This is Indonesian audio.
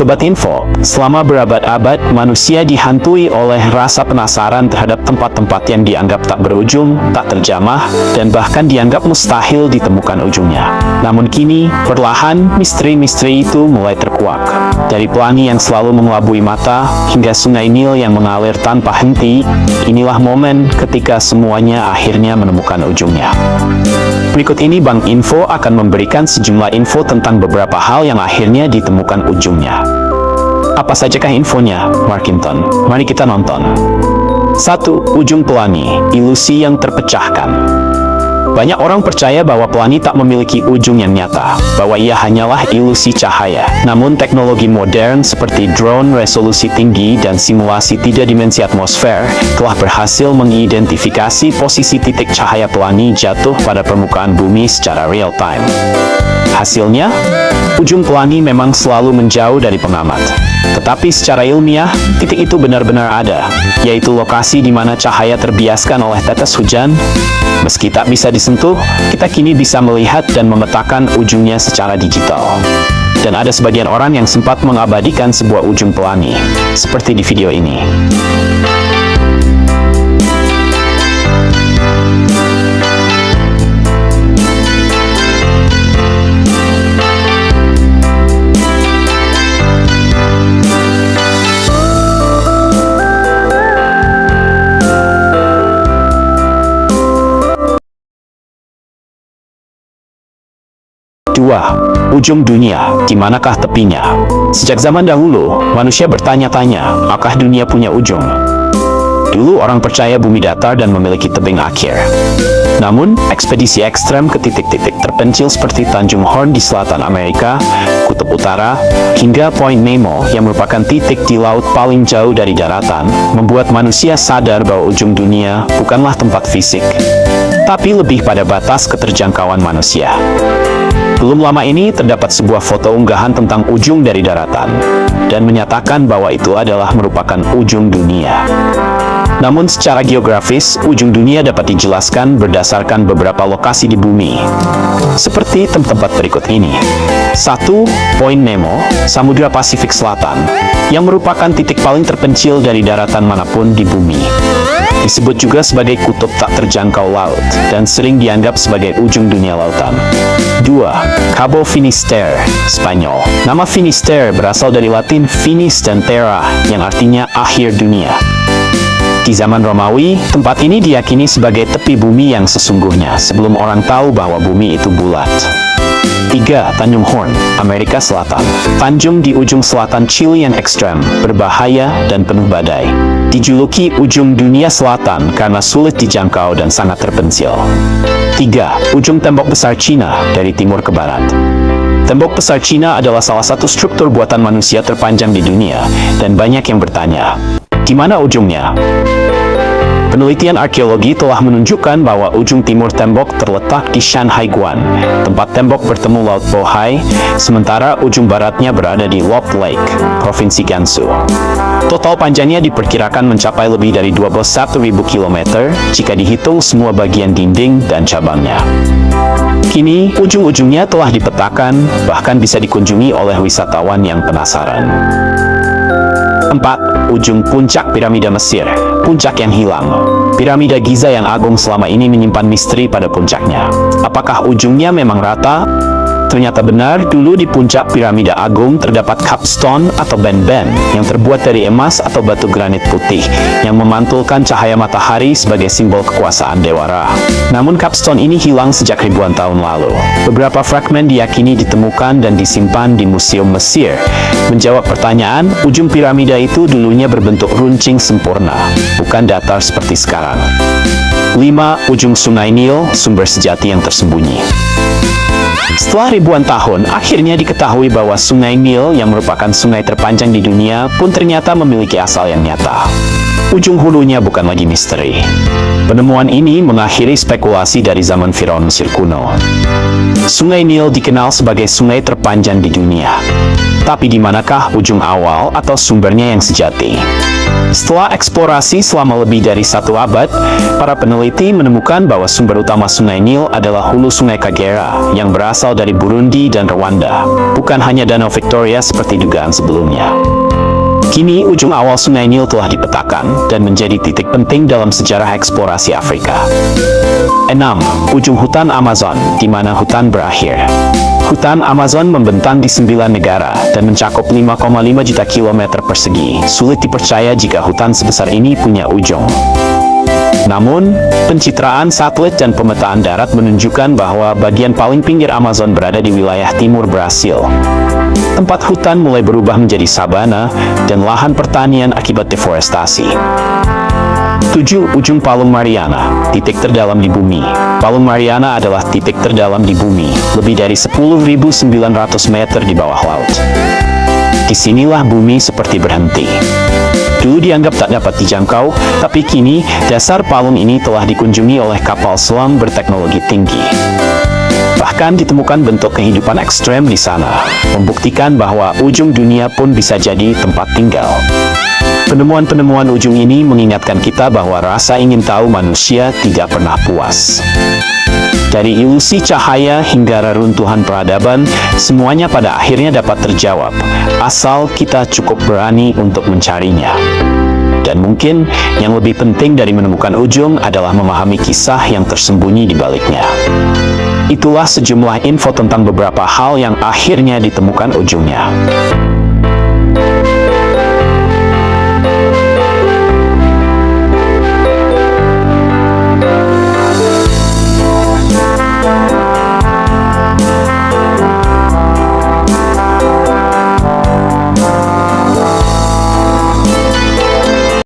Sobat Info, selama berabad-abad manusia dihantui oleh rasa penasaran terhadap tempat-tempat yang dianggap tak berujung, tak terjamah, dan bahkan dianggap mustahil ditemukan ujungnya. Namun kini, perlahan misteri-misteri itu mulai terkuak. Dari pelangi yang selalu mengelabui mata, hingga sungai Nil yang mengalir tanpa henti, inilah momen ketika semuanya akhirnya menemukan ujungnya. Berikut ini Bang Info akan memberikan sejumlah info tentang beberapa hal yang akhirnya ditemukan ujungnya. Apa sajakah infonya, Markinton? Mari kita nonton. 1. Ujung pelangi, ilusi yang terpecahkan. Banyak orang percaya bahwa pelangi tak memiliki ujung yang nyata, bahwa ia hanyalah ilusi cahaya. Namun teknologi modern seperti drone resolusi tinggi dan simulasi 3 dimensi atmosfer telah berhasil mengidentifikasi posisi titik cahaya pelangi jatuh pada permukaan bumi secara real time. Hasilnya, ujung pelangi memang selalu menjauh dari pengamat. Tetapi secara ilmiah, titik itu benar-benar ada, yaitu lokasi di mana cahaya terbiaskan oleh tetes hujan. Meski tak bisa disentuh, kita kini bisa melihat dan memetakan ujungnya secara digital. Dan ada sebagian orang yang sempat mengabadikan sebuah ujung pelangi, seperti di video ini. Ujung dunia, di manakah tepinya? Sejak zaman dahulu, manusia bertanya-tanya, apakah dunia punya ujung? Dulu orang percaya bumi datar dan memiliki tebing akhir. Namun, ekspedisi ekstrem ke titik-titik terpencil seperti Tanjung Horn di selatan Amerika, Kutub Utara, hingga Point Nemo yang merupakan titik di laut paling jauh dari daratan, membuat manusia sadar bahwa ujung dunia bukanlah tempat fisik, tapi lebih pada batas keterjangkauan manusia. Belum lama ini terdapat sebuah foto unggahan tentang ujung dari daratan, dan menyatakan bahwa itu adalah merupakan ujung dunia. Namun secara geografis, ujung dunia dapat dijelaskan berdasarkan beberapa lokasi di bumi, seperti tempat berikut ini. 1. Point Nemo, Samudra Pasifik Selatan, yang merupakan titik paling terpencil dari daratan manapun di bumi. Disebut juga sebagai kutub tak terjangkau laut, dan sering dianggap sebagai ujung dunia lautan. 2. Cabo Finisterre, Spanyol. Nama Finisterre berasal dari Latin finis dan terra, yang artinya akhir dunia. Di zaman Romawi, tempat ini diyakini sebagai tepi bumi yang sesungguhnya, sebelum orang tahu bahwa bumi itu bulat. 3. Tanjung Horn, Amerika Selatan. Tanjung di ujung selatan Chili yang ekstrem, berbahaya, dan penuh badai. Dijuluki ujung dunia selatan karena sulit dijangkau dan sangat terpencil. 3. Ujung tembok besar Cina, dari timur ke barat. Tembok besar Cina adalah salah satu struktur buatan manusia terpanjang di dunia, dan banyak yang bertanya, di mana ujungnya? Penelitian arkeologi telah menunjukkan bahwa ujung timur tembok terletak di Shanhai Guan, tempat tembok bertemu Laut Bohai, sementara ujung baratnya berada di Lopt Lake, Provinsi Gansu. Total panjangnya diperkirakan mencapai lebih dari 21.000 km jika dihitung semua bagian dinding dan cabangnya. Kini, ujung-ujungnya telah dipetakan, bahkan bisa dikunjungi oleh wisatawan yang penasaran. 4. Ujung puncak piramida Mesir, puncak yang hilang. Piramida Giza yang agung selama ini menyimpan misteri pada puncaknya. Apakah ujungnya memang rata? Ternyata benar, dulu di puncak piramida agung terdapat capstone atau band-band yang terbuat dari emas atau batu granit putih yang memantulkan cahaya matahari sebagai simbol kekuasaan Dewa Ra. Namun capstone ini hilang sejak ribuan tahun lalu. Beberapa fragmen diyakini ditemukan dan disimpan di Museum Mesir. Menjawab pertanyaan, ujung piramida itu dulunya berbentuk runcing sempurna, bukan datar seperti sekarang. 5. Ujung Sungai Nil, sumber sejati yang tersembunyi. Setelah ribuan tahun, akhirnya diketahui bahwa Sungai Nil yang merupakan sungai terpanjang di dunia pun ternyata memiliki asal yang nyata. ujung hulunya bukan lagi misteri. Penemuan ini mengakhiri spekulasi dari zaman Firaun Mesir kuno. Sungai Nil dikenal sebagai sungai terpanjang di dunia. Tapi di manakah ujung awal atau sumbernya yang sejati? Setelah eksplorasi selama lebih dari 1 abad, para peneliti menemukan bahwa sumber utama Sungai Nil adalah hulu Sungai Kagera yang berasal dari Burundi dan Rwanda, bukan hanya Danau Victoria seperti dugaan sebelumnya. Kini, ujung awal Sungai Nil telah dipetakan dan menjadi titik penting dalam sejarah eksplorasi Afrika. 6. Ujung hutan Amazon, di mana hutan berakhir. Hutan Amazon membentang di 9 negara dan mencakup 5,5 juta kilometer persegi. Sulit dipercaya jika hutan sebesar ini punya ujung. Namun, pencitraan satelit dan pemetaan darat menunjukkan bahwa bagian paling pinggir Amazon berada di wilayah timur Brasil. Tempat hutan mulai berubah menjadi sabana dan lahan pertanian akibat deforestasi. 7. Ujung Palung Mariana, titik terdalam di bumi. Palung Mariana adalah titik terdalam di bumi, lebih dari 10.900 meter di bawah laut. Disinilah bumi seperti berhenti. Dulu dianggap tak dapat dijangkau, tapi kini dasar palung ini telah dikunjungi oleh kapal selam berteknologi tinggi. Bahkan ditemukan bentuk kehidupan ekstrem di sana, membuktikan bahwa ujung dunia pun bisa jadi tempat tinggal. Penemuan-penemuan ujung ini mengingatkan kita bahwa rasa ingin tahu manusia tidak pernah puas. Dari ilusi cahaya hingga reruntuhan peradaban, semuanya pada akhirnya dapat terjawab, asal kita cukup berani untuk mencarinya. Dan mungkin yang lebih penting dari menemukan ujung adalah memahami kisah yang tersembunyi di baliknya. Itulah sejumlah info tentang beberapa hal yang akhirnya ditemukan ujungnya.